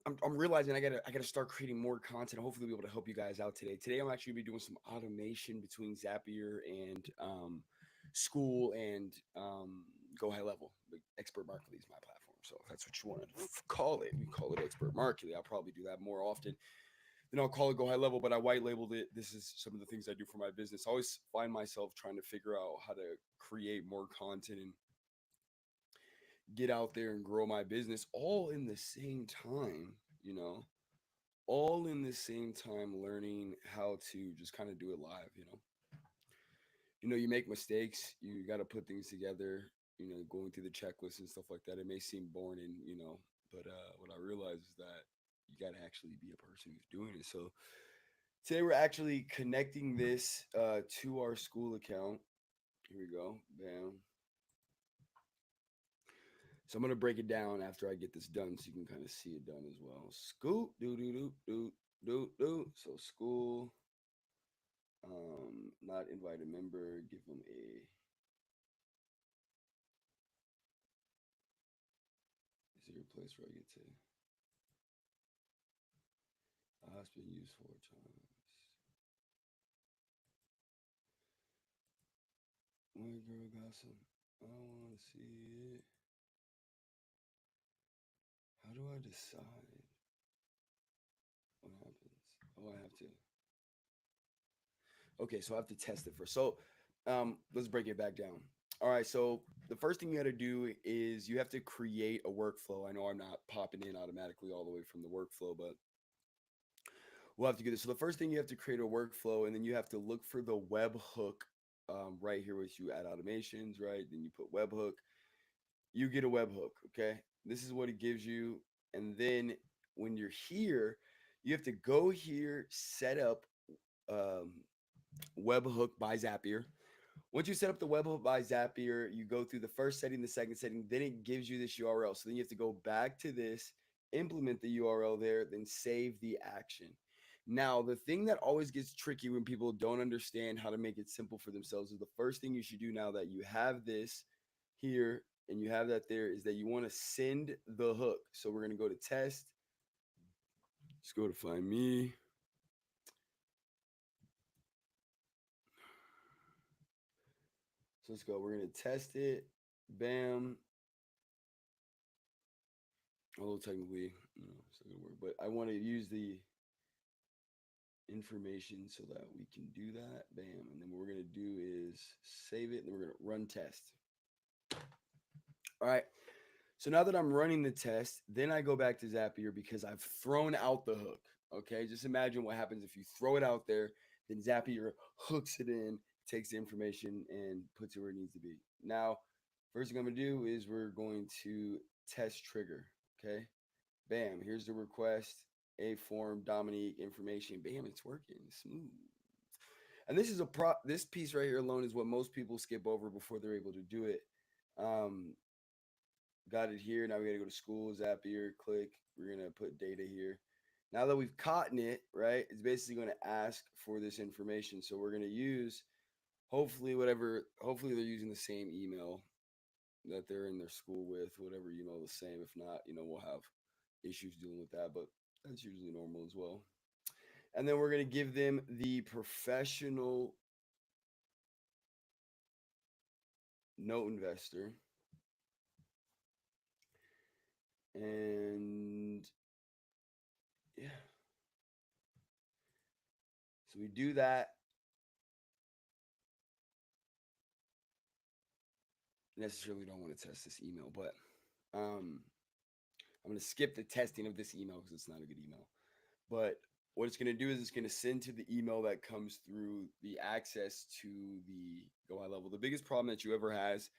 I'm realizing I gotta start creating more content. Hopefully, be able to help you guys out today. Today, I'm actually gonna be doing some automation between Zapier and School and Go High Level. But Expert Marketing is my platform, so if that's what you want to call it, we call it Expert Marketing. I'll probably do that more often. Then I'll call it Go High Level, but I white labeled it. This is some of the things I do for my business. I always find myself trying to figure out how to create more content and get out there and grow my business all in the same time, you know, all in the same time learning how to just kind of do it live, you know. You make mistakes, you got to put things together, going through the checklist and stuff like that. It may seem boring, but what I realize is that you got to actually be a person who's doing it. So today we're actually connecting this to our Skool account. Here we go. Bam. So I'm gonna break it down after I get this done, so you can kind of see it done as well. Scoop, do do do do do do. So Skool, not invited member. Give them a. Is there a place where I get to? It's been used 4 times. My girl got some. I want to see it. How do I decide what happens? Oh, I have to. Okay, so I have to test it first. So let's break it back down. All right, so the first thing you got to do is you have to create a workflow. I know I'm not popping in automatically all the way from the workflow, but we'll have to do this. So the first thing you have to create a workflow, and then you have to look for the webhook right here, which you add automations, right? Then you put webhook. You get a webhook, okay? This is what it gives you, and then when you're here, you have to go here, set up um, webhook by Zapier. Once you set up the webhook by Zapier, you go through the first setting, the second setting, then it gives you this URL. So then you have to go back to this, implement the URL there, then save the action. Now, the thing that always gets tricky when people don't understand how to make it simple for themselves is the first thing you should do now that you have this here and you have that there is that you want to send the hook. So we're going to go to test. Let's go to find me. So let's go. We're going to test it. Bam. Although technically, it's not gonna work. But I want to use the information so that we can do that. Bam. And then what we're gonna do is save it, and then we're gonna run test. All right. So now that I'm running the test, then I go back to Zapier because I've thrown out the hook. Okay. Just imagine what happens if you throw it out there, then Zapier hooks it in, takes the information, and puts it where it needs to be. Now, first thing I'm gonna do is we're going to test trigger. Okay. Bam, here's the request. A form, Dominique, information. Bam, it's working smooth. And this is this piece right here alone is what most people skip over before they're able to do it. Um, got it here. Now we gotta go to Skool, Zapier, click. We're gonna put data here. Now that we've caught it, right, it's basically gonna ask for this information. So we're gonna use hopefully they're using the same email that they're in their school with, whatever email the same. If not, we'll have issues dealing with that, but that's usually normal as well. And then we're going to give them the professional note investor. And yeah, so we do that. Necessarily don't want to test this email, but um, I'm going to skip the testing of this email because it's not a good email. But what it's going to do is it's going to send to the email that comes through the access to the Go High Level. The biggest problem that you ever has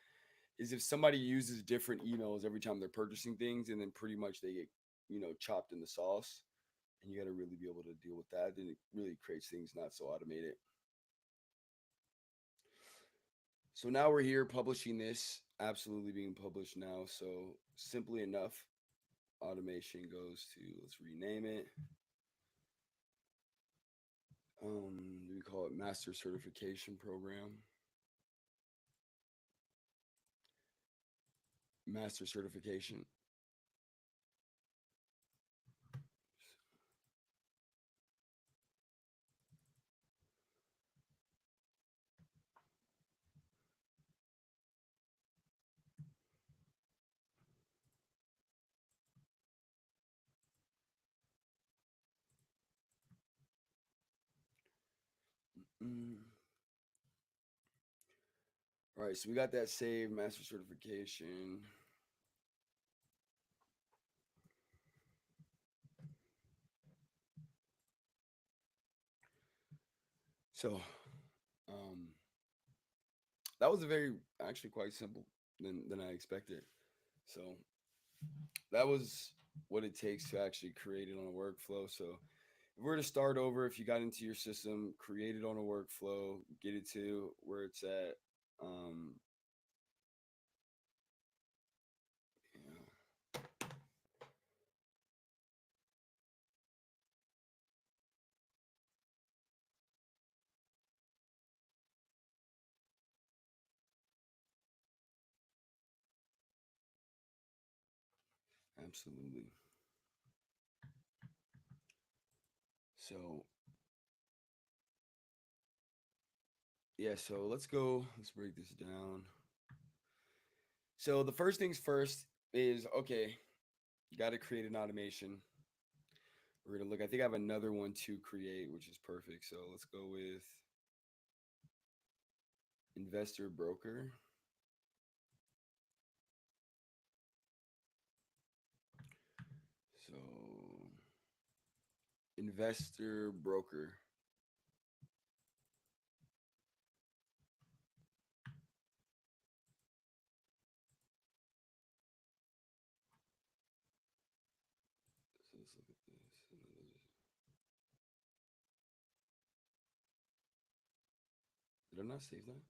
is if somebody uses different emails every time they're purchasing things, and then pretty much they get chopped in the sauce, and you got to really be able to deal with that. Then it really creates things not so automated. So now we're here publishing this, absolutely being published now. So simply enough, automation goes to, let's rename it. We call it Master Certification Program. Master Certification. Mm. All right, so we got that saved, master certification. So, um, that was a very actually quite simple than I expected. So that was what it takes to actually create it on a workflow. So if we're to start over, if you got into your system, create it on a workflow, get it to where it's at. Um, yeah, absolutely. So yeah, so let's go. Let's break this down. So the first things first is okay. You got to create an automation. We're gonna look. I think I have another one to create, which is perfect. So let's go with investor broker. So investor broker. So let's look at this. Did I not save that?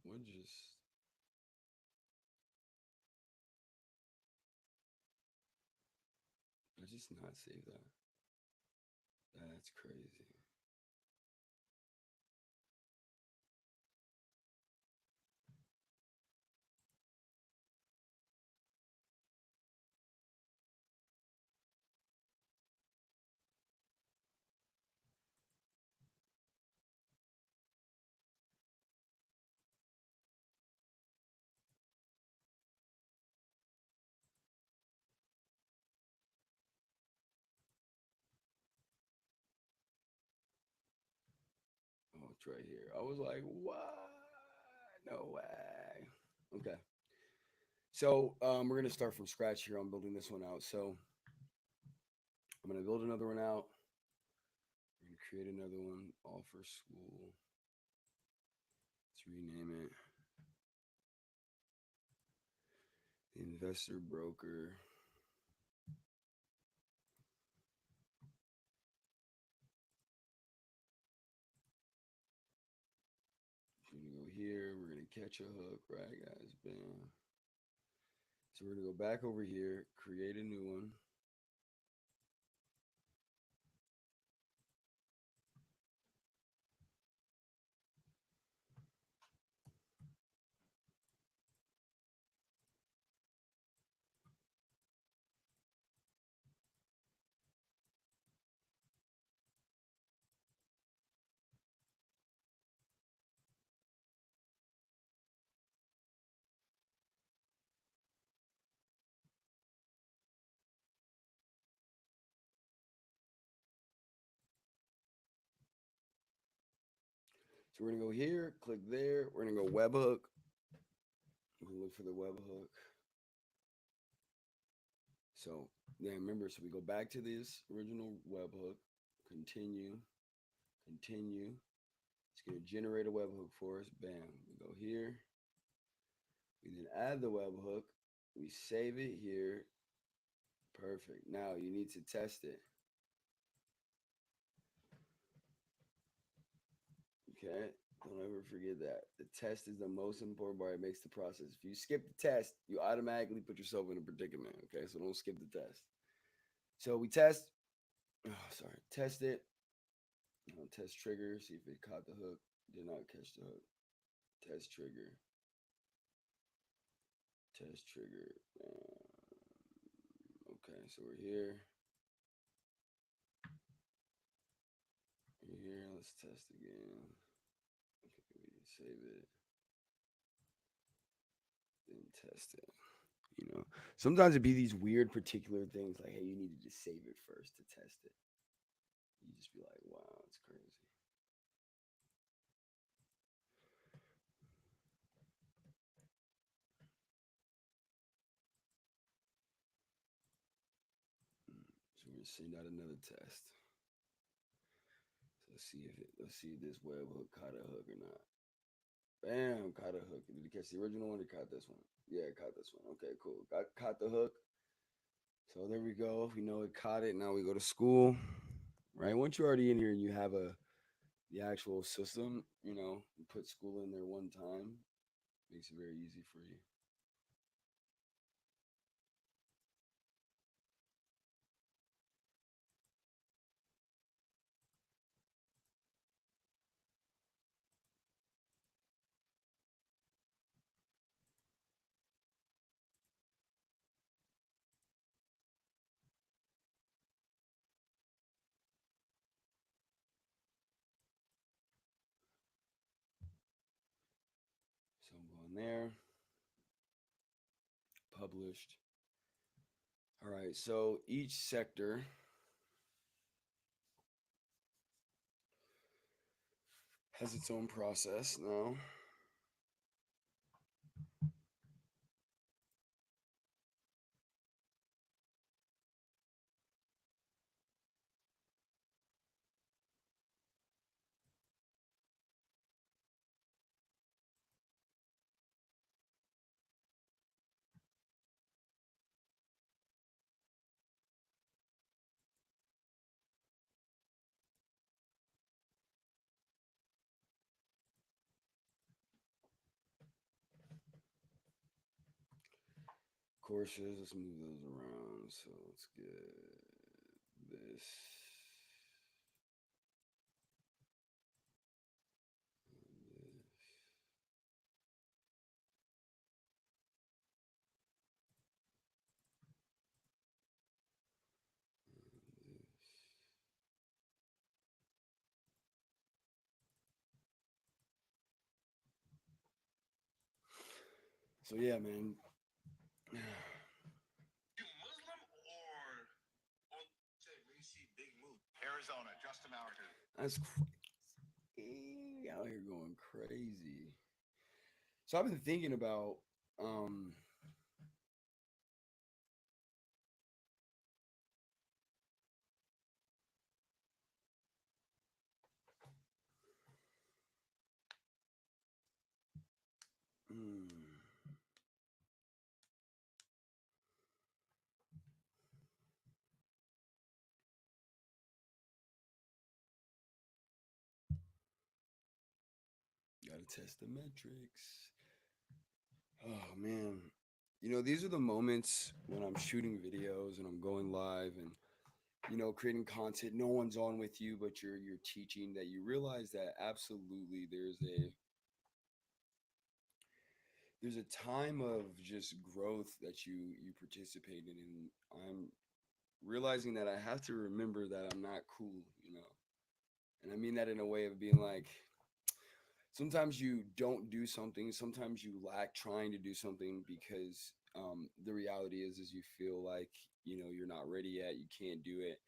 What just? I just not save that. That's crazy. Oh, it's right here. I was like, what? No way. Okay. So we're gonna start from scratch here on building this one out. So I'm gonna build another one out. We're gonna create another one, all for school. Let's rename it investor broker. We're gonna go here. We're gonna catch a hook, right, guys? Bam. So we're gonna go back over here, create a new one. So we're gonna go here, click there. We're gonna go webhook. We're gonna look for the webhook. So yeah, remember, so we go back to this original webhook, continue, continue. It's gonna generate a webhook for us. Bam. We go here. We then add the webhook. We save it here. Perfect. Now you need to test it. Okay. Don't ever forget that. The test is the most important part. It makes the process. If you skip the test, you automatically put yourself in a predicament. Okay. So don't skip the test. So we test. Oh, sorry. Test it. Test trigger. See if it caught the hook. Did not catch the hook. Test trigger. Test trigger. Okay. So we're here. We're here. Let's test again. Okay. We save it. Then test it. You know, sometimes it'd be these weird particular things like, hey, you needed to save it first to test it. You just be like, wow, it's crazy. So we're gonna send out another test. So let's see if this web hook caught a hook or not. Bam, caught a hook. Did it catch the original one or caught this one? Yeah, it caught this one. Okay, cool. Got caught the hook. So there we go. We know it caught it. Now we go to Skool. Right. Once you're already in here and you have a the actual system, you put Skool in there one time, makes it very easy for you. So I'm going there, published. All right. So each sector has its own process now. Courses, let's move those around. So let's get this. So yeah, man. That's crazy. Out here going crazy. So I've been thinking about um hmm, gotta test the metrics. Oh man. These are the moments when I'm shooting videos and I'm going live and creating content. No one's on with you, but you're teaching that you realize that absolutely there's a time of just growth that you participate in, and I'm realizing that I have to remember that I'm not cool. And I mean that in a way of being like, sometimes you don't do something, sometimes you lack trying to do something because the reality is you feel like you're not ready yet, you can't do it.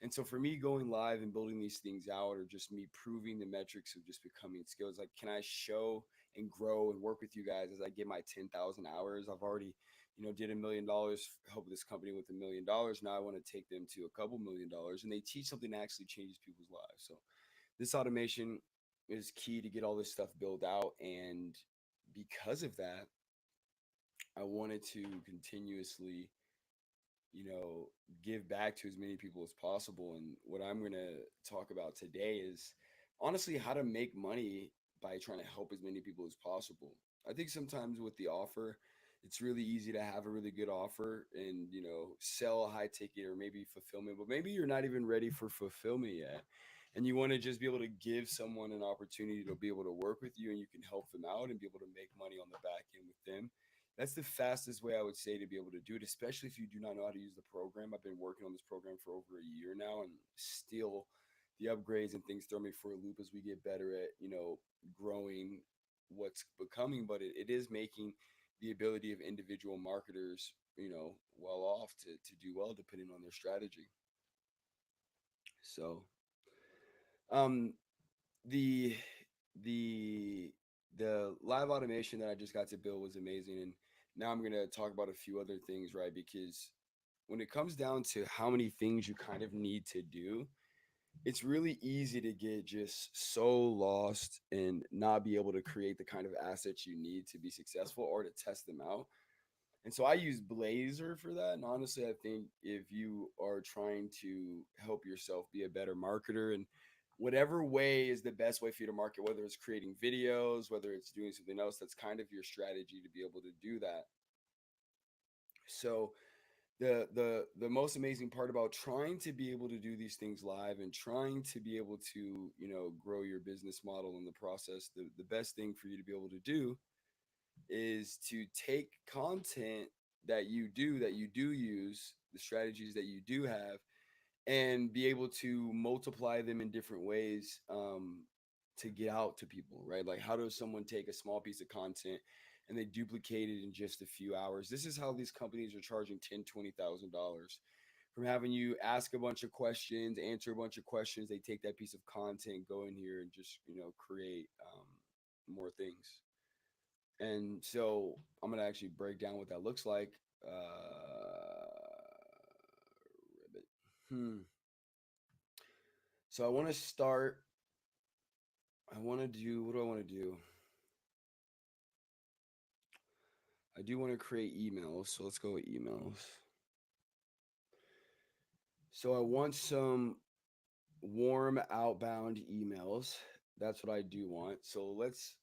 And so for me, going live and building these things out, or just me proving the metrics of just becoming skills, like, can I show and grow and work with you guys as I get my 10,000 hours? I've already did $1 million, help this company with $1 million. Now I want to take them to a couple $1 million, and they teach something that actually changes people's lives. So this automation is key to get all this stuff built out. And because of that, I wanted to continuously, you know, give back to as many people as possible. And what I'm going to talk about today is honestly how to make money by trying to help as many people as possible. I think sometimes with the offer, it's really easy to have a really good offer and, sell a high ticket or maybe fulfillment, but maybe you're not even ready for fulfillment yet. And you want to just be able to give someone an opportunity to be able to work with you, and you can help them out and be able to make money on the back end with them. That's the fastest way I would say to be able to do it, especially if you do not know how to use the program. I've been working on this program for over a year now, and still the upgrades and things throw me for a loop as we get better at, growing what's becoming. But it is making the ability of individual marketers, well off to do well depending on their strategy. So, um, the the the live automation that I just got to build was amazing, and now I'm gonna talk about a few other things, right? Because when it comes down to how many things you kind of need to do, it's really easy to get just so lost and not be able to create the kind of assets you need to be successful or to test them out. And so I use Blazor for that. And honestly, I think if you are trying to help yourself be a better marketer and whatever way is the best way for you to market, whether it's creating videos, whether it's doing something else, that's kind of your strategy to be able to do that. So the most amazing part about trying to be able to do these things live and trying to be able to, grow your business model in the process, the best thing for you to be able to do is to take content that you do use, the strategies that you do have, and be able to multiply them in different ways, to get out to people, right? Like, how does someone take a small piece of content and they duplicate it in just a few hours? This is how these companies are charging $10,000, $20,000 from having you ask a bunch of questions, answer a bunch of questions. They take that piece of content, go in here and just, create more things. And so I'm gonna actually break down what that looks like. Ribbit. So I want to start. I want to do. What do I want to do? I do want to create emails. So let's go with emails. So I want some warm outbound emails. That's what I do want. So let's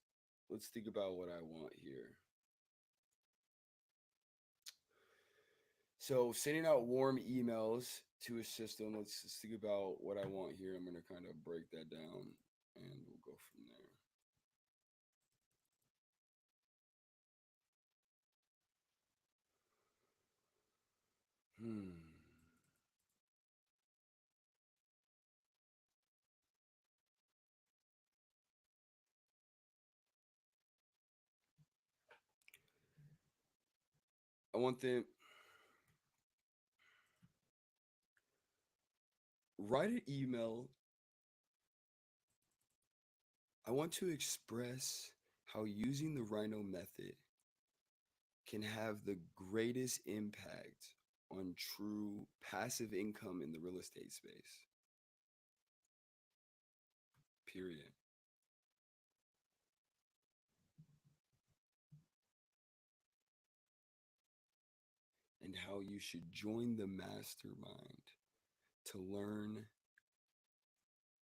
think about what I want here. So sending out warm emails to a system. Let's just think about what I want here. I'm gonna kind of break that down, and we'll go from there. Hmm. I want them write an email. I want to express how using the Rhino method can have the greatest impact on true passive income in the real estate space. Period. And how you should join the mastermind to learn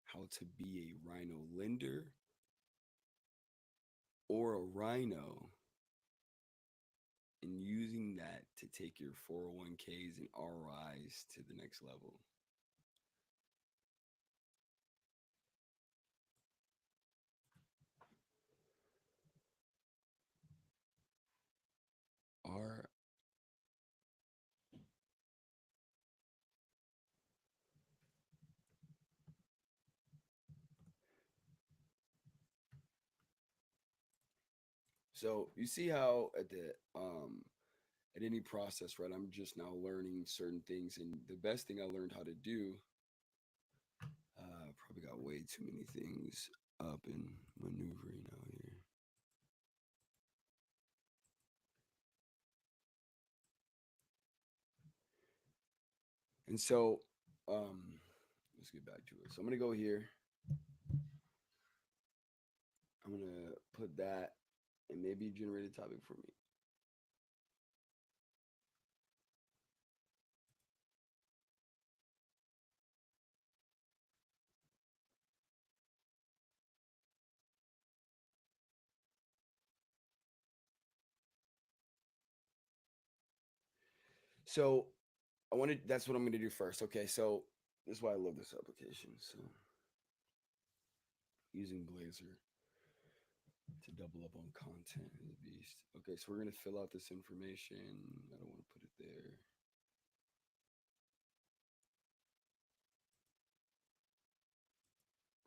how to be a Rhino lender or a Rhino, and using that to take your 401ks and RIs to the next level. R So you see how at any process, right? I'm just now learning certain things, and the best thing I learned how to do, probably got way too many things up and maneuvering out here. And so, let's get back to it. So I'm gonna go here. I'm gonna put that and maybe generate a topic for me. So I wanted that's what I'm gonna do first. Okay, so this is why I love this application. So using Blazor to double up on content is a beast. Okay, so we're gonna fill out this information. I don't want to put it there.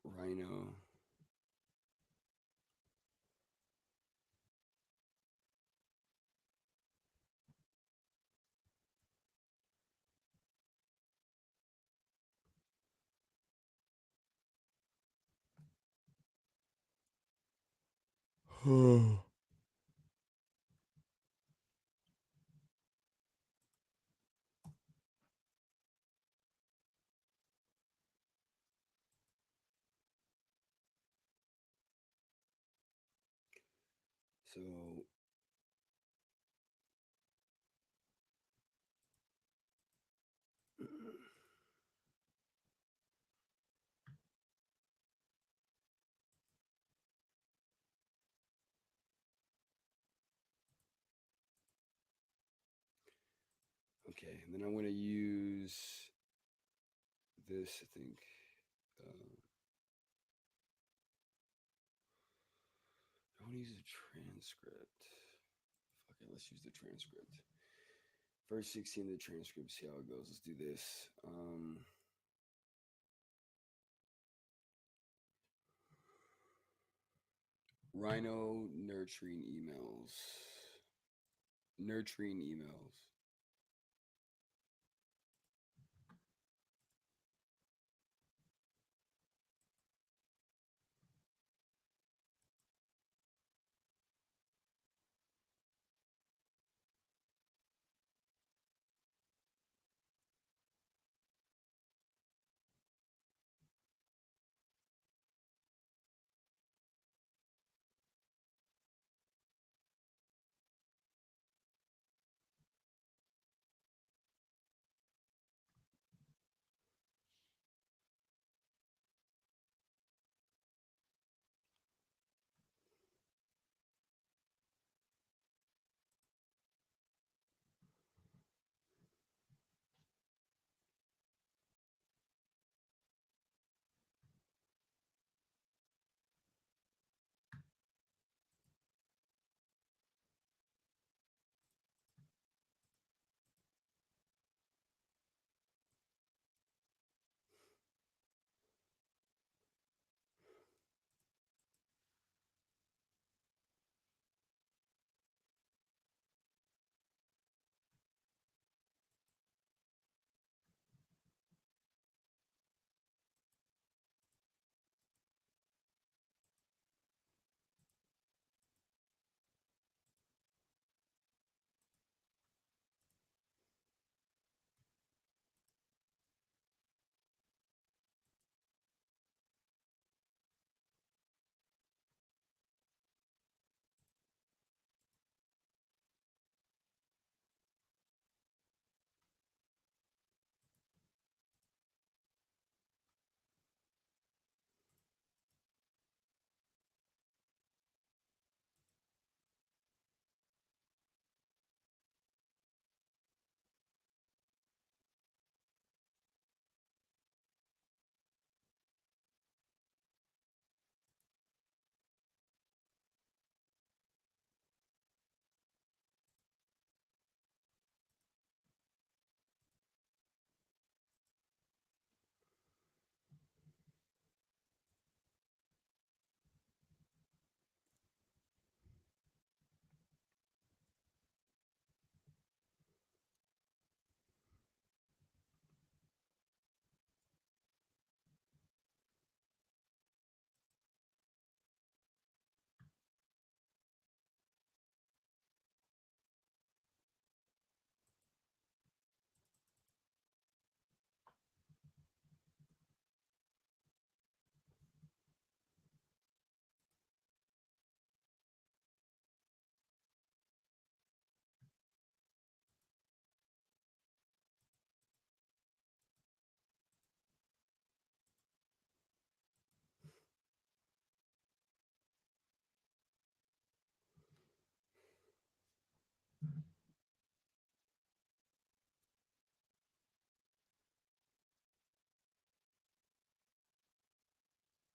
Rhino. So okay, and then I'm gonna use this. I think. Uh, I want to use a transcript. Fuck it, let's use the transcript. First 16 of the transcript. See how it goes. Let's do this. Rhino nurturing emails. Nurturing emails.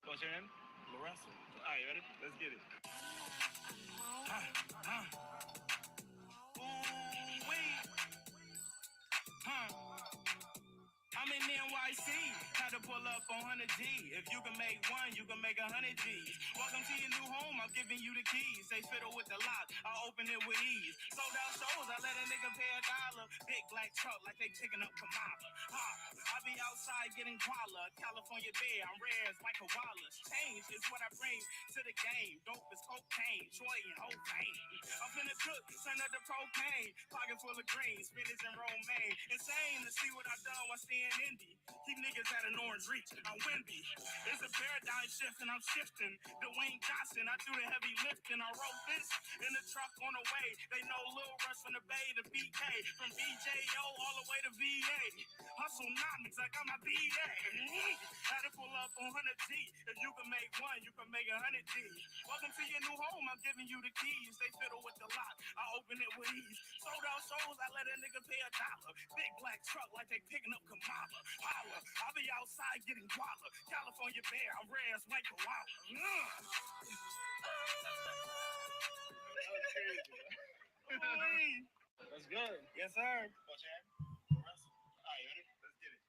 What's your name? Larissa. All right, you ready? Let's get it. Ooh, wait. I'm in NYC. Had to pull up on 100 G. If you can make one, you can make 100 G's. Welcome to your new home, I'm giving you the keys. They fiddle with the lock, I open it with ease. Sold out shows, I let a nigga pay $1. Big black truck like they picking up Kamala. I be outside getting guala. California bear, I'm rare as Michael Wallace. Change is what I bring to the game. Dope is cocaine, Troy and whole pain. I'm finna cook, send up the propane. Pocket full of green, spinach and romaine. Insane to see what I done while staying indie. Keep niggas at an orange reach, I'm windy. It's a paradigm shift and I'm shifting. Dwayne Johnson, I do the heavy lifting. I wrote this in the truck on the way. They know Lil Rush from the Bay to BK. From BJO all the way to VA. Hustlenomics, I got my BA. Had to pull up on 100 G. If you can make one, you can make 100 G. Welcome to your new home, I'm giving you the keys. They fiddle with the lock, I open it with ease. Sold out shows, I let a nigga pay $1. Big black truck like they picking up Kamala. Holla, I be outside getting guala. California bear, I'm rare as Michael Waller. That's good. Yes, sir. What's your name? Russell. All right, ready? Let's get it.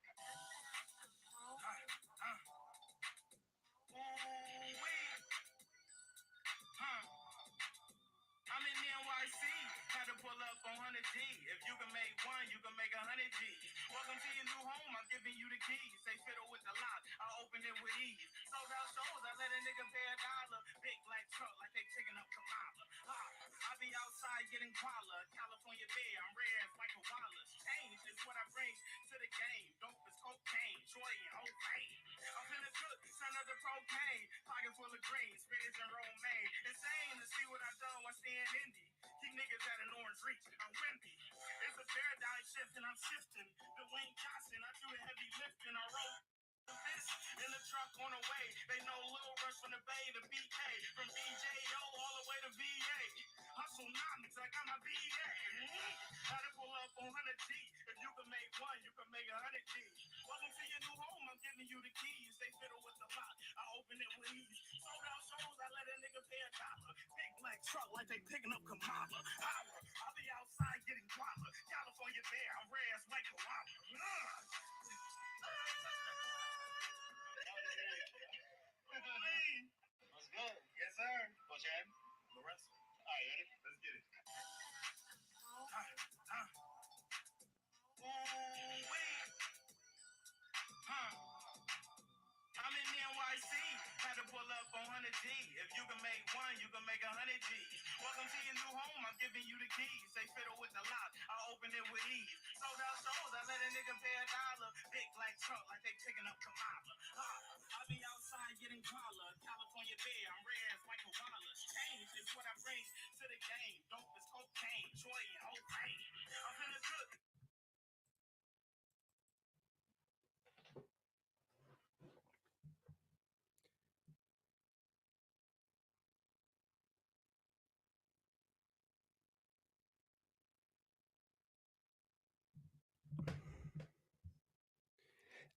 I'm in NYC, had to pull up on 100 G. If you can make one, you can make 100 G. Welcome to your new home, I'm giving you the keys. They fiddle with the lock, I open it with ease. Sold out shows, I let a nigga pay $1. Big black truck like they picking up Kamala. I be outside getting guala. California bear, I'm rare as Michael Wallace. Change is what I bring to the game. Dope is cocaine, Troy and whole pain. I'm finna cook, son of the propane. Pocket full of green, spinach and romaine. Insane to see what I done while staying indie. Keep niggas at an orange reach, I'm windy. It's a paradigm shift and I'm shifting. Dwayne Johnson, I do the heavy lifting. I roll this in the truck on the way. They know Lil Rush from the Bay to BK. From BJO all the way to VA. Hustlenomics, I got my BA. Had to pull up on 100 G. If you can make one, you can make 100 G. Welcome to your new home, I'm giving you the keys. They fiddle with the lock, I open it with ease. Sold out shows, I let a nigga pay $1. Big black truck like they picking up Kamala. Holla, I be outside getting guala. California bear, I'm rare as Michael Waller. That's good. Yes, sir. What's your name? Lorenzo. All right, ready? Let's get it. I'm in NYC, had to pull up on 100 G. If you can make one, you can make 100 G. Welcome to your new home, I'm giving you the keys. They fiddle with the lock, I open it with ease. Sold out shows, I let a nigga pay $1. Big black truck like they picking up Kamala. I be outside getting guala. California bear, I'm rare as Michael Wallace. Change is what I bring to the game. Dope is cocaine, Troy and whole pain. I'm finna cook.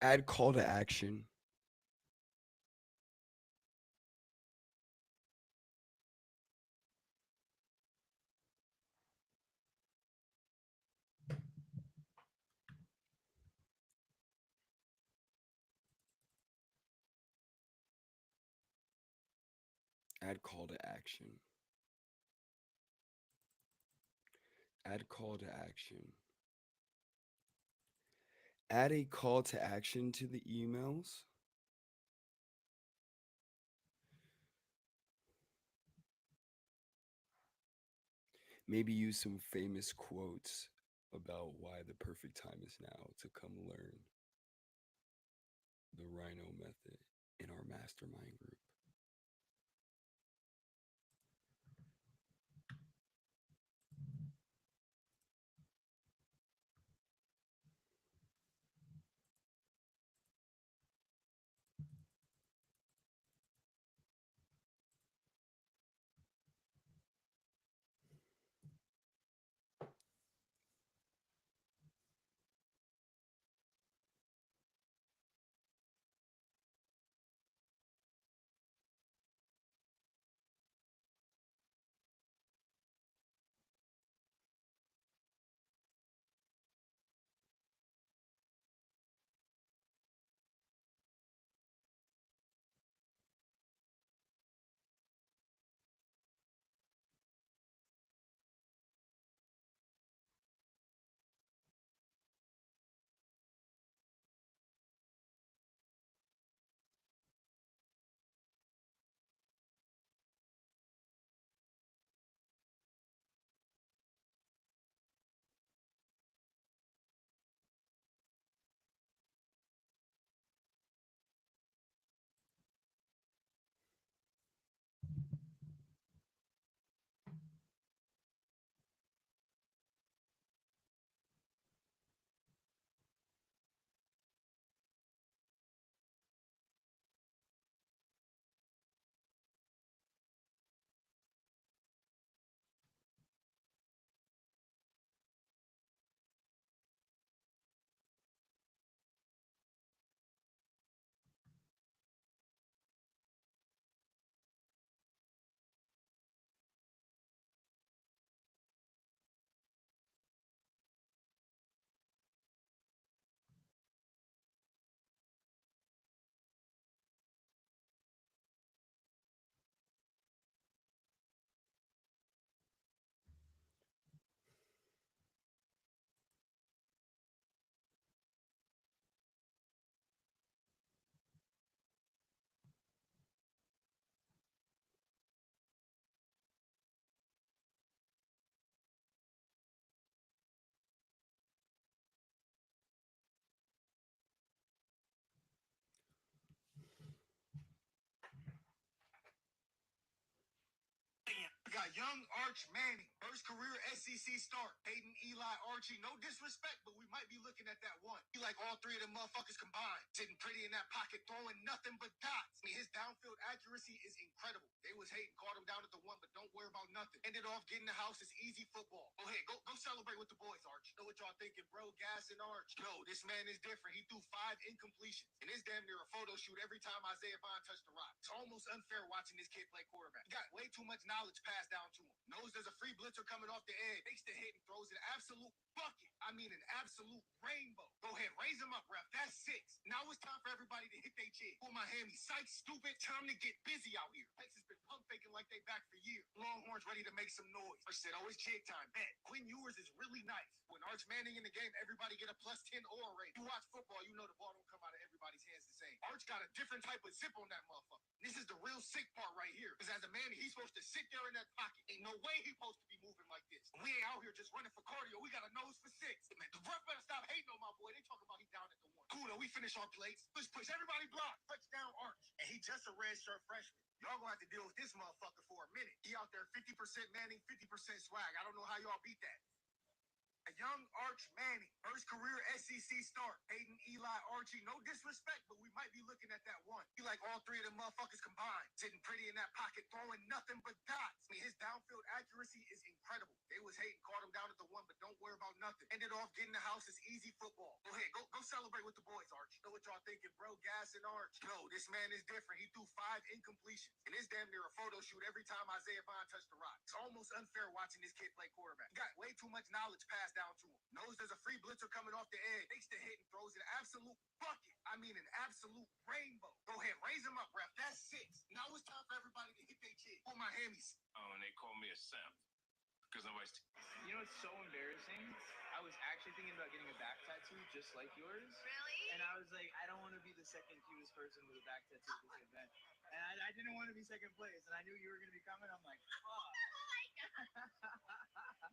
Add call to action. Add call to action. Add call to action. Add a call to action to the emails. Maybe use some famous quotes about why the perfect time is now to come learn the Rhino method in our mastermind group. got young Arch Manning, first career SEC start. Hayden, Eli, Archie, no disrespect, but we might be looking at that one. He like all three of them motherfuckers combined. Sitting pretty in that pocket, throwing nothing but dots. I mean, his downfield accuracy is incredible. They was hating, caught him down at the one, but don't worry about nothing. Ended off getting the house. It's easy football. Go ahead, go celebrate with the boys, Arch. Know what y'all thinking, bro? Gas and Arch. No, this man is different. He threw 5 incompletions, and it's damn near a photo shoot every time Isaiah Bond touched the rock. It's almost unfair watching this kid play quarterback. He got way too much knowledge passed down to him. Knows there's a free blitzer coming off the edge. Takes the hit and throws an absolute bucket. I mean, an absolute rainbow. Go ahead, raise him up, ref. That's 6. Now it's time for everybody to hit their jig. Pull my hammy. Psych, stupid. Time to get busy out here. Texas been pump faking like they back for years. Longhorns ready to make some noise. I said, oh, it's jig time. Bet. Quinn Ewers is really nice. When Arch Manning in the game, everybody get a +10 aura rate. You watch football, you know the ball don't come out of everybody's hands the same. Arch got a different type of zip on that motherfucker. This is the real sick part right here. Because as a man, he's supposed to sit there in that pocket. Ain't no way he's supposed to be moving like this. We ain't out here just running for cardio. We got a nose for 6. Man, the ref better stop hating on my boy. They talking about he down at the 1. Cool, though. We finish our plates. Push. Everybody block. Touchdown Arch. And he just a redshirt freshman. Y'all gonna have to deal with this motherfucker for a minute. He out there 50% Manning, 50% swag. I don't know how y'all beat that. A young Arch Manning, first career SEC start. Hayden, Eli, Archie, no disrespect, but we might be looking at that one. He like all three of them motherfuckers combined. Sitting pretty in that pocket, throwing nothing but dots. I mean, his downfield accuracy is incredible. They was hating, caught him down at the one, but don't worry about nothing. Ended off getting the house. It's easy football. Go ahead, go celebrate with the boys, Arch. Know what y'all thinking, bro? Gas and Arch. No, this man is different. He threw 5 incompletions, and it's damn near a photo shoot every time Isaiah Bond touched the rock. It's almost unfair watching this kid play quarterback. He got way too much knowledge passed down to him. Knows there's a free blitzer coming off the edge. Takes the hit and throws an absolute bucket. I mean, an absolute rainbow. Go ahead, raise him up, ref. That's 6. Now it's time for everybody to hit their jig. Pull my hammies. Oh, and they call me a simp because nobody's. You know, it's so embarrassing. I was actually thinking about getting a back tattoo just like yours. Really? And I was like, I don't want to be the second cutest person with a back tattoo at this event. And I didn't want to be second place. And I knew you were going to be coming. I'm like, fuck. Oh my god.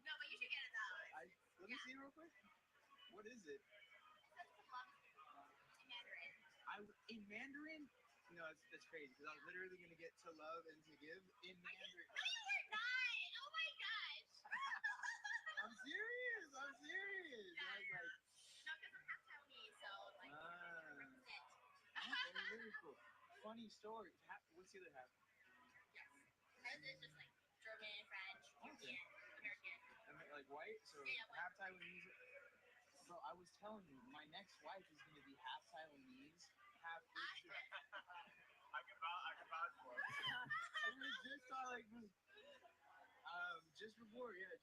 No, but you should get it though. Let me see real quick. What is it? That's the love in Mandarin. In Mandarin? No, that's crazy. Because I was literally going to get to love and to give in Mandarin. No, you were not. Oh my gosh. I'm serious. I was Yeah, like, no, because I'm half Taiwanese, so like represent. okay, really cool. Funny story. What's the other half? Yes. Hers is just like German, French, Okay. European, American. Like white? So Yeah, white. half Taiwanese. Bro, I was telling you, my next wife is going to be half Taiwanese, half Asian. I can vouch for it. I just saw like this.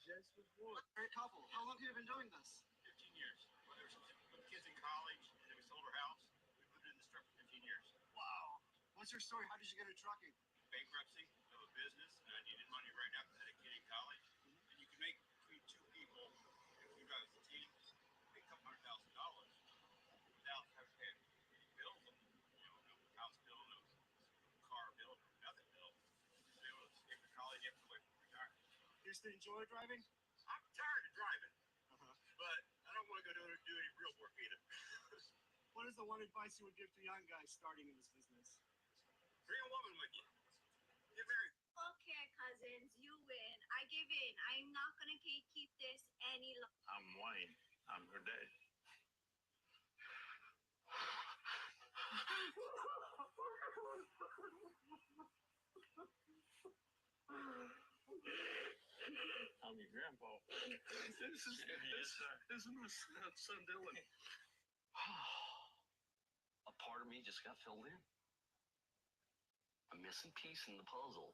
Just before. Great couple. How long have you been doing this? 15 years. When there was some kids in college, and then we sold our house. We moved in this truck for 15 years. Wow. What's your story? How did you get into trucking? Bankruptcy of a business, and I needed money right now because I had a kid in college. And you can make between 2 people, if you guys a team, make a couple $100,000 without having to pay any bills. No house bill, no car bill, nothing bill. So it was pay for college after my retirement. You still enjoy driving? I'm tired of driving, Uh-huh. but I don't want to go do any real work either. What is the one advice you would give to young guys starting in this business? Bring a woman with you. Get married. Okay, cousins, you win. I give in. I'm not gonna keep this any longer. I'm Wayne. I'm her dad. I'm your grandpa. This is my son Dylan. A part of me just got filled in. A missing piece in the puzzle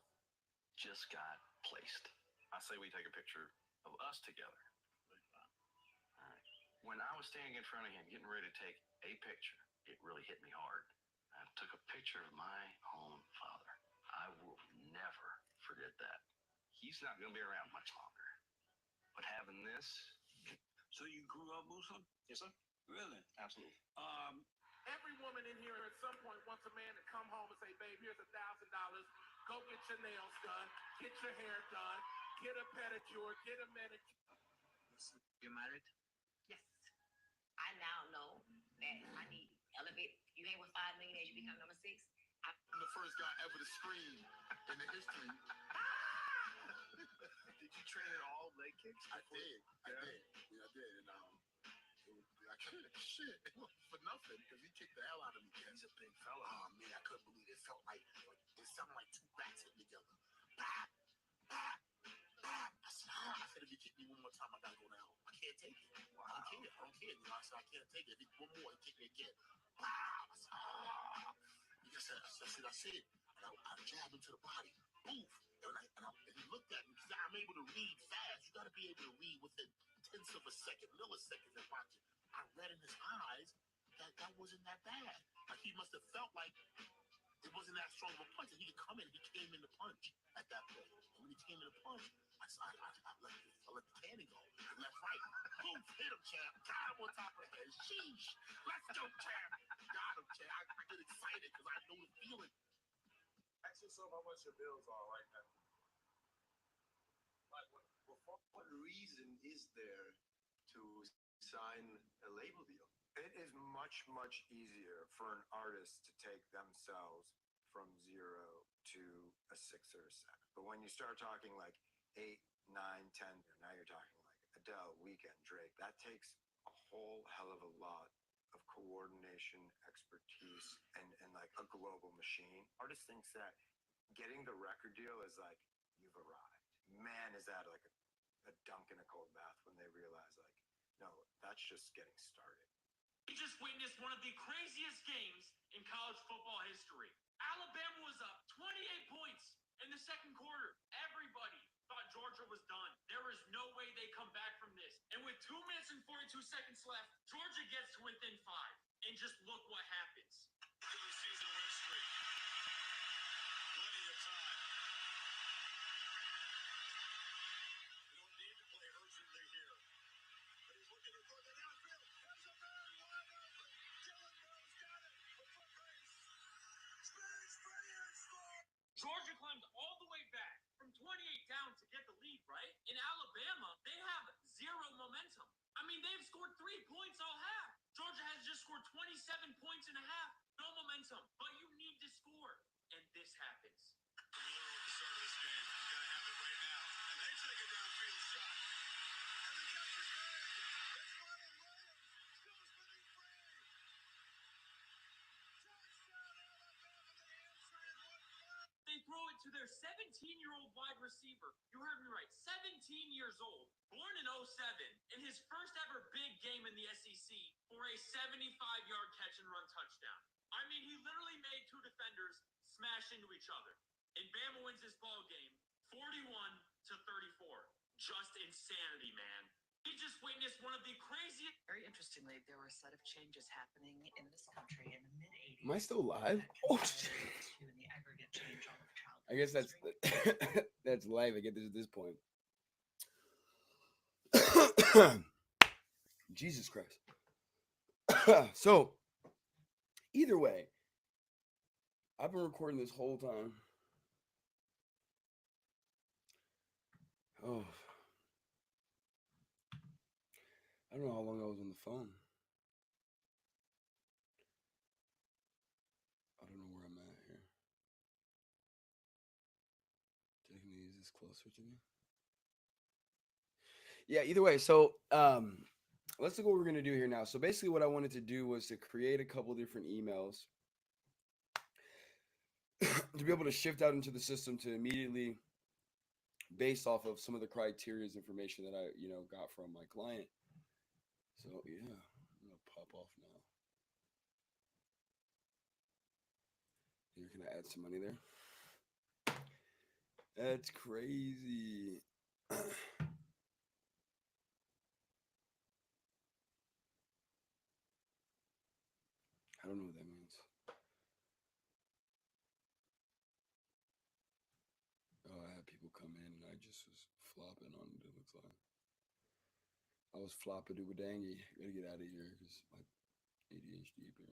just got placed. I say we take a picture of us together. All right. When I was standing in front of him, getting ready to take a picture, it really hit me hard. I took a picture of my own father. I will never forget that. He's not going to be around much longer. But having this. So you grew up Muslim? Yes, sir. Really? Absolutely. Every woman in here at some point wants a man to come home and say, babe, here's $1,000. Go get your nails done. Get your hair done. Get a pedicure. Get a manicure. You're married? Yes. I now know that I need elevate. You ain't with 5 million as you become number 6. I'm the first guy ever to scream in the history kicks? I did. Yeah, I did. And I couldn't shit. It wasn't for nothing because he kicked the hell out of me. He's a big fella. Oh man, I couldn't believe it. It felt like it sounded like two bats hitting together. Bah, bah, bah. I said, if you kick me one more time, I gotta go down. I can't take it. Wow. I don't care. You know, I said, I can't take it. If one more, he kick me again. Bah. I said, I said. And I jabbed him to the body. Boof. And he looked at me because I'm able to read fast. You got to be able to read within tenths of a second, milliseconds in boxing. I read in his eyes that wasn't that bad. Like he must have felt like it wasn't that strong of a punch. And he could come in. He came in the punch at that point. And when he came in the punch, I let the cannon go. Left, right. Boom, hit him, champ. Got him on top of the head. Sheesh. Let's go, champ. Got him, champ. I get excited because I know the feeling. Ask yourself how much your bills are right now. Like, what reason is there to sign a label deal? It is much, much easier for an artist to take themselves from 0 to a 6 or a 7. But when you start talking like 8, 9, 10, now you're talking like Adele, Weeknd, Drake, that takes a whole hell of a lot of coordination, expertise, and like a global machine. Artist thinks that getting the record deal is like, you've arrived. Man, is that like a dunk in a cold bath when they realize like, no, that's just getting started. We just witnessed one of the craziest games in college football history. Alabama was up 28 points in the second quarter. Everybody thought Georgia was done. There was no way they come back from this. And with 2 minutes and 42 seconds left, Georgia gets to within 5. And just look what happens. Season win streak. Plenty of time. You don't need to play urgently here. But he's looking to throw that outfield. There's a man wide open. Dylan Rose got it. A foot race. Space Fayette score. Georgia climbed all the way back from 28 down to get the lead, right? In Alabama, they have 0 momentum. I mean, they've scored 3 points all half. Georgia has just scored 27 points in a half. No momentum, but you need to score. And this happens. At the start of this game, you gotta have it right now. And they take a downfield shot. And the catch is made. It's Ryan Williams. Goes for the free. Touchdown Alabama. The answer in one play. They throw it to their 17-year-old wide receiver. You heard me right. 17 years old. Born in 07. In his first ever big game in the SEC for a 75-yard catch and run touchdown. I mean, he literally made 2 defenders smash into each other. And Bama wins this ball game 41-34. Just insanity, man. We just witnessed one of the craziest. Very interestingly, there were a set of changes happening in this country in the mid-80s. Am I still live? Oh shit. To the aggregate change all of childhood I guess that's history. that's live. I get this at this point. Jesus Christ. So, either way, I've been recording this whole time. Oh. I don't know how long I was on the phone. I don't know where I'm at here. Technically, is this closer to me? Yeah, either way. So, let's look at what we're going to do here now. So basically what I wanted to do was to create a couple different emails to be able to shift out into the system to immediately, based off of some of the criteria information that I, got from my client. So yeah, I'm going to pop off now. You're going to add some money there. That's crazy. I don't know what that means. Oh, I had people come in and I just was flopping on it, it looks like. I was flopping-doo-dangy. Gotta get out of here because my ADHD apparently.